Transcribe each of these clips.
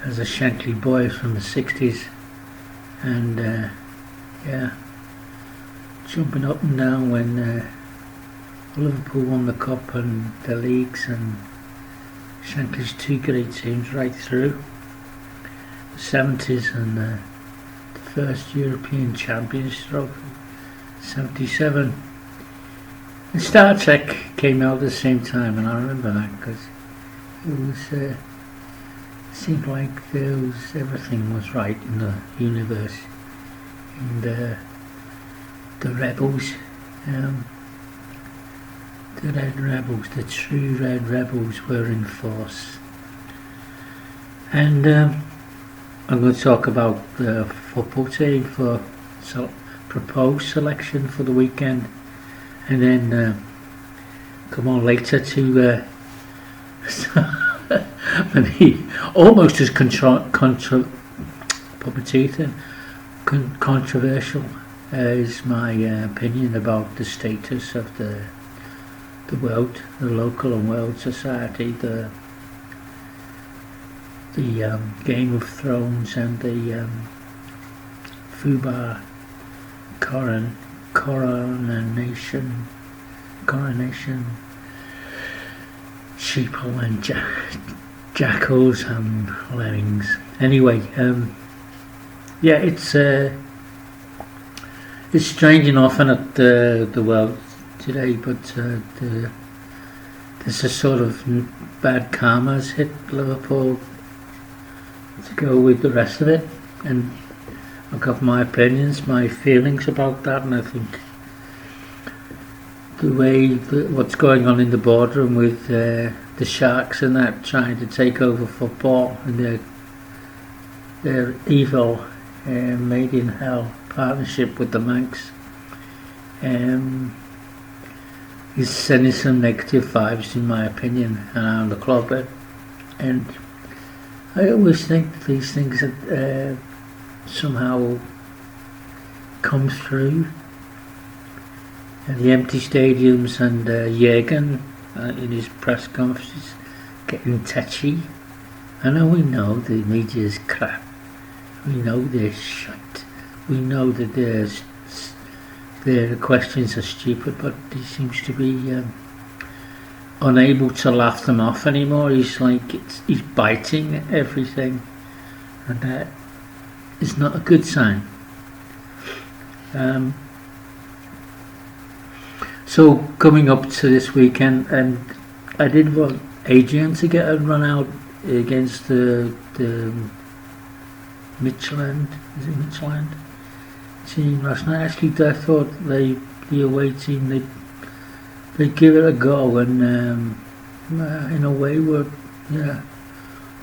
as a Shankly boy from the 60s, and yeah, jumping up and down when Liverpool won the cup and the leagues, and Shankly's two great teams right through the 70s, and the first European Champions Trophy, 77. And Star Trek came out at the same time, and I remember that because it was seemed like everything was right in the universe, and the rebels, the Red Rebels, the true Red Rebels were in force. And I'm going to talk about the football team for proposed selection for the weekend, and then come on later to maybe almost as controversial is my opinion about the status of the world, the local and world society, the Game of Thrones and the Fubar coronation, sheeple and jackals and lemmings. Anyway, yeah, it's strange enough in the world today, but there's a sort of bad karma's hit Liverpool to go with the rest of it, and I've got my opinions, my feelings about that, and I think the way what's going on in the boardroom with the Sharks and that trying to take over football, and their evil made in hell partnership with the Manx is sending some negative vibes, in my opinion, around the club, and I always think these things that somehow come through, and the empty stadiums, and Jürgen in his press conferences getting touchy. I know we know the media's crap, we know they're shite, we know that their questions are stupid, but he seems to be unable to laugh them off anymore. He's biting everything, and that is not a good sign. So coming up to this weekend, and I did want Adrian to get a run out against the Midtjylland, is it Midtjylland team last night. Actually, I thought the away team, they give it a go, and in a way were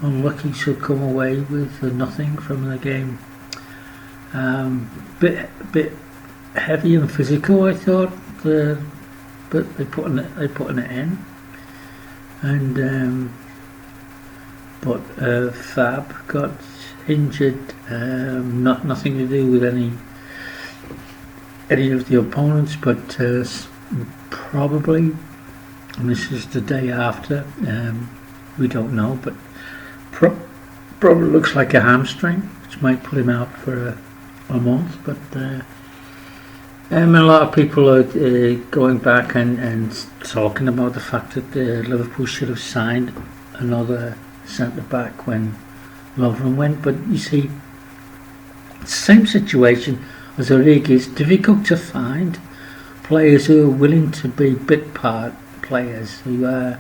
unlucky to come away with nothing from the game. Bit heavy and physical, I thought, but they put an end, and but Fab got injured. Nothing to do with any of the opponents, but probably, and this is the day after, we don't know, but probably looks like a hamstring, which might put him out for a month. But a lot of people are going back and talking about the fact that Liverpool should have signed another centre back when Lovren went. But you see, same situation as a league. It's difficult to find players who are willing to be bit part players, who are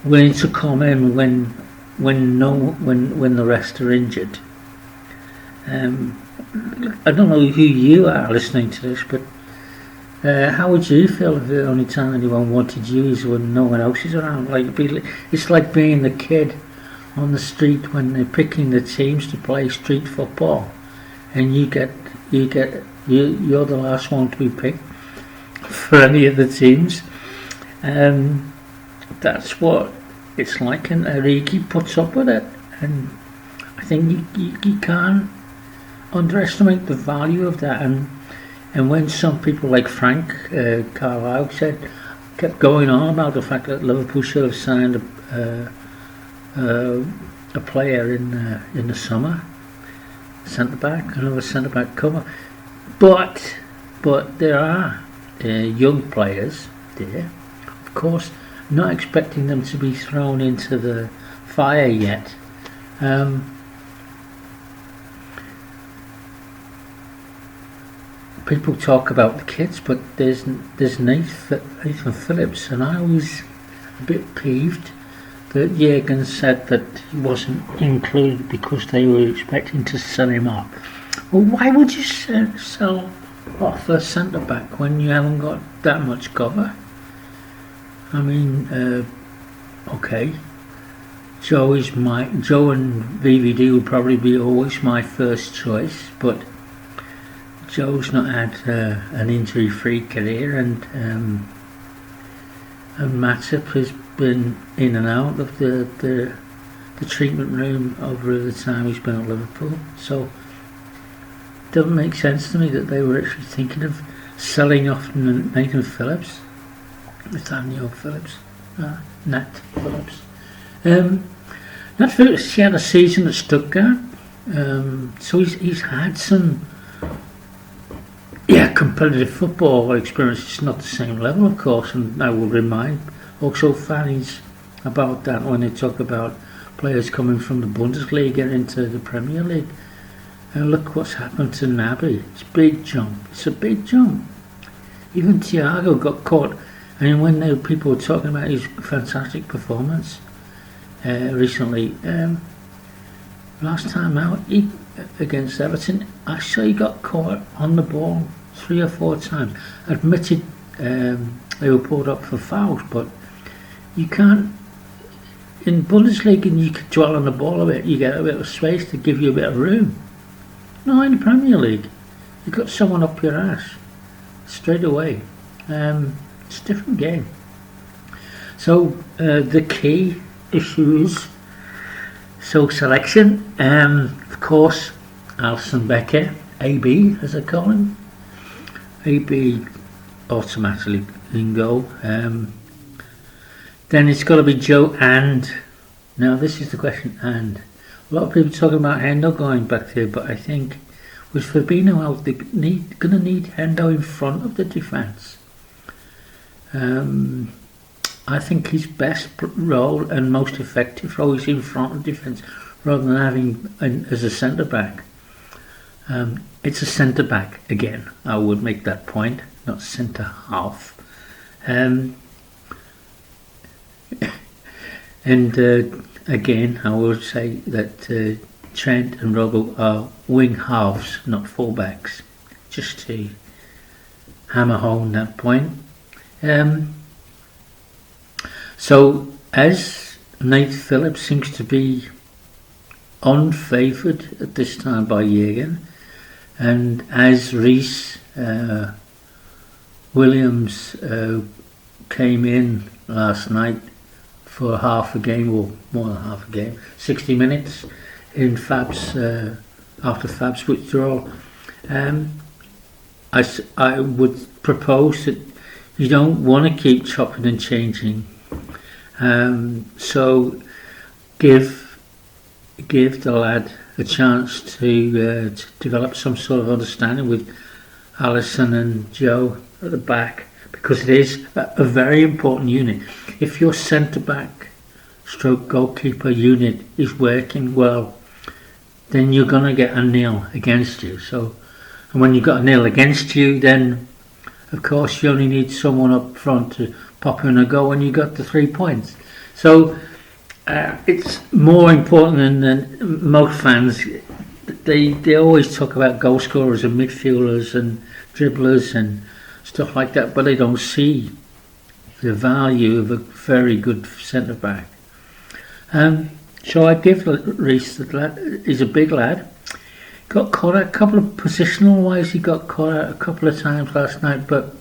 willing to come in when the rest are injured. I don't know who you are listening to this, but how would you feel if the only time anyone wanted you is when no one else is around? It's like being the kid on the street when they're picking the teams to play street football, and you're the last one to be picked for any of the teams. That's what it's like, and Origi puts up with it, and I think you can't underestimate the value of that. And when some people like Frank Carlisle kept going on about the fact that Liverpool should have signed a player in the summer, centre back, another centre back cover, but there are young players there. Of course, not expecting them to be thrown into the fire yet. People talk about the kids, but there's Nathan Phillips, and I was a bit peeved that Jürgen said that he wasn't included because they were expecting to sell him off. Well, why would you sell off a centre back when you haven't got that much cover? I mean, okay, Joe and VVD will probably be always my first choice, but Joe's not had an injury-free career, and Matip has been in and out of the treatment room over the time he's been at Liverpool. So it doesn't make sense to me that they were actually thinking of selling off Nathan Phillips, Nathaniel Phillips, Nat Phillips. Nat Phillips, he had a season at Stuttgart, so he's had some competitive football experience. It's not the same level, of course, and I will remind also fans about that when they talk about players coming from the Bundesliga into the Premier League. And look what's happened to Naby. It's a big jump. It's a big jump. Even Thiago got caught. I mean, when people were talking about his fantastic performance recently, last time out against Everton, actually he got caught on the ball 3 or 4 times. Admitted they were pulled up for fouls, but you can't. In Bundesliga, you can dwell on the ball a bit. You get a bit of space to give you a bit of room. No, in the Premier League, you got someone up your ass straight away. It's a different game. So the key issue is selection. Of course, Alisson Becker, AB as I call him. AB automatically in goal. Then it's got to be Joe and. Now this is the question, and. A lot of people talking about Hendo going back there, but I think with Fabinho out, they're going to need Hendo in front of the defence. I think his best role and most effective role is in front of defence rather than having as a centre back. It's a centre back again. I would make that point, not centre half. Again, I would say that Trent and Robo are wing halves, not fullbacks, just to hammer home that point. So, as Nate Phillips seems to be unfavoured at this time by Jürgen, and as Reece Williams came in last night for half a game, or more than half a game, 60 minutes in Fab's after Fab's withdrawal, I would propose that you don't want to keep chopping and changing. So give the lad a chance to develop some sort of understanding with Alisson and Joe at the back, because it is a very important unit. If your centre back stroke goalkeeper unit is working well, then you're going to get a nil against you. So, and when you've got a nil against you, then of course you only need someone up front to pop in a goal and you got the 3 points. So it's more important than most fans. They always talk about goal scorers and midfielders and dribblers and stuff like that, but they don't see the value of a very good centre back. So I give Reece, the lad, he's a big lad. Got caught out a couple of positional wise. He got caught out a couple of times last night, but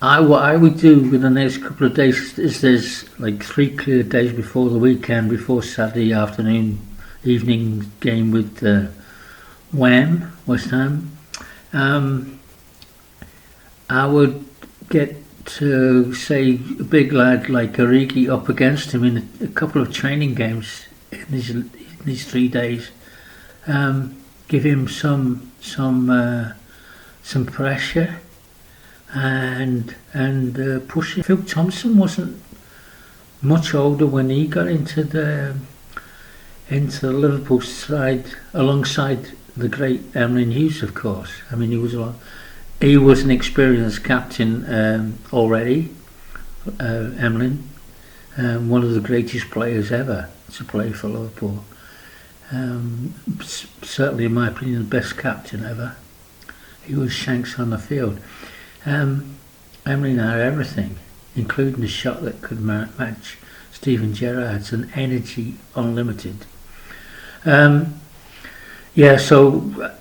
what I would do in the next couple of days is there's like 3 clear days before the weekend, before Saturday afternoon, evening game with Wham, West Ham. I would get to say a big lad like Origi up against him in a couple of training games in these 3 days. Give him some pressure and push him. Phil Thompson wasn't much older when he got into the Liverpool side alongside the great Emlyn Hughes, of course. I mean, he was an experienced captain already. Emlyn, one of the greatest players ever to play for Liverpool. Certainly, in my opinion, the best captain ever. He was Shanks on the field. Emlyn had everything, including a shot that could match Steven Gerrard's, and energy unlimited. So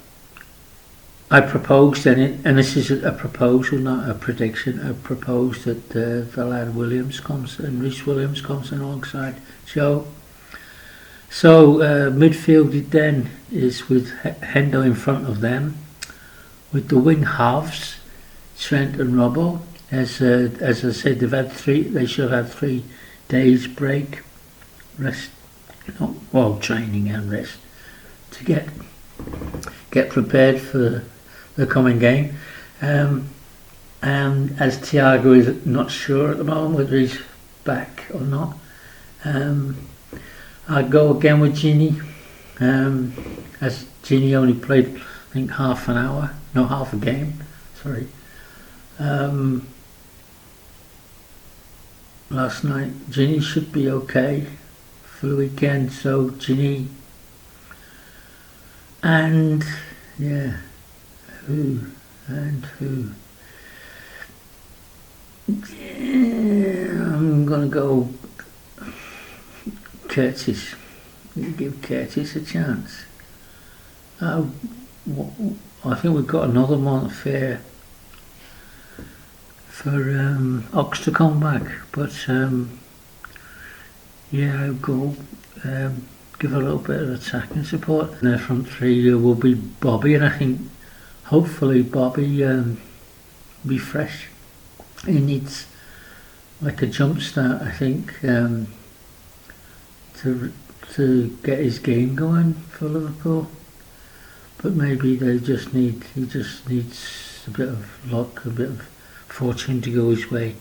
I proposed, and this is a proposal, not a prediction. I proposed that the lad Williams comes and Rhys Williams comes in alongside Joe. So midfield then is with Hendo in front of them, with the wing halves, Trent and Robbo. As I said, they should have had 3 days break, rest, training and rest, to get prepared for the coming game. And as Thiago is not sure at the moment whether he's back or not, I'd go again with Gini, as Gini only played, I think, half a game, sorry, last night. Gini should be okay for the weekend, so Gini, and who? I'm gonna go Curtis. Give Curtis a chance. I think we've got another month fair for Ox to come back, but I'll go give a little bit of attacking support. And the front 3 will be Bobby, and I think hopefully Bobby be fresh. He needs like a jump start, I think, to get his game going for Liverpool. But maybe he just needs a bit of luck, a bit of fortune to go his way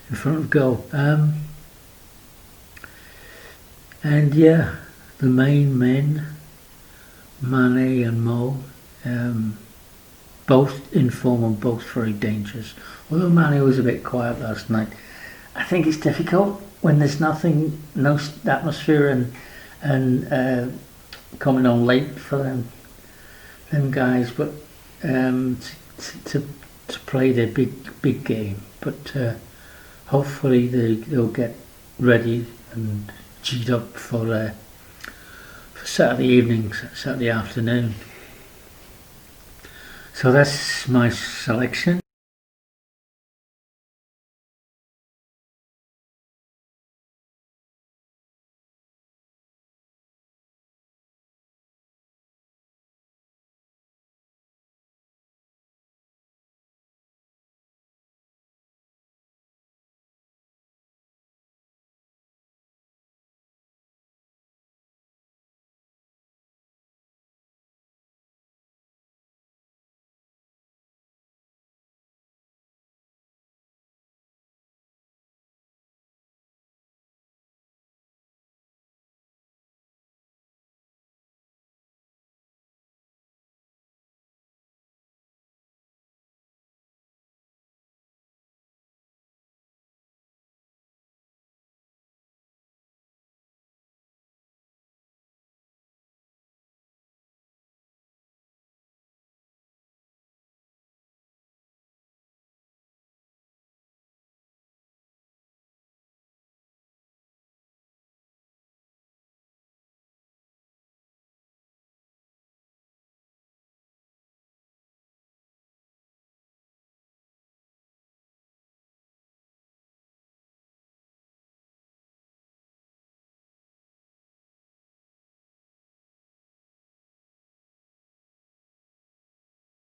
in front of goal. The main men, Mane and Mo, both in form and both very dangerous. Although Mane was a bit quiet last night, I think it's difficult when there's no atmosphere and coming on late for them guys, but to play their big game. But hopefully they'll get ready and G'd up for Saturday evening, Saturday afternoon. So that's my selection.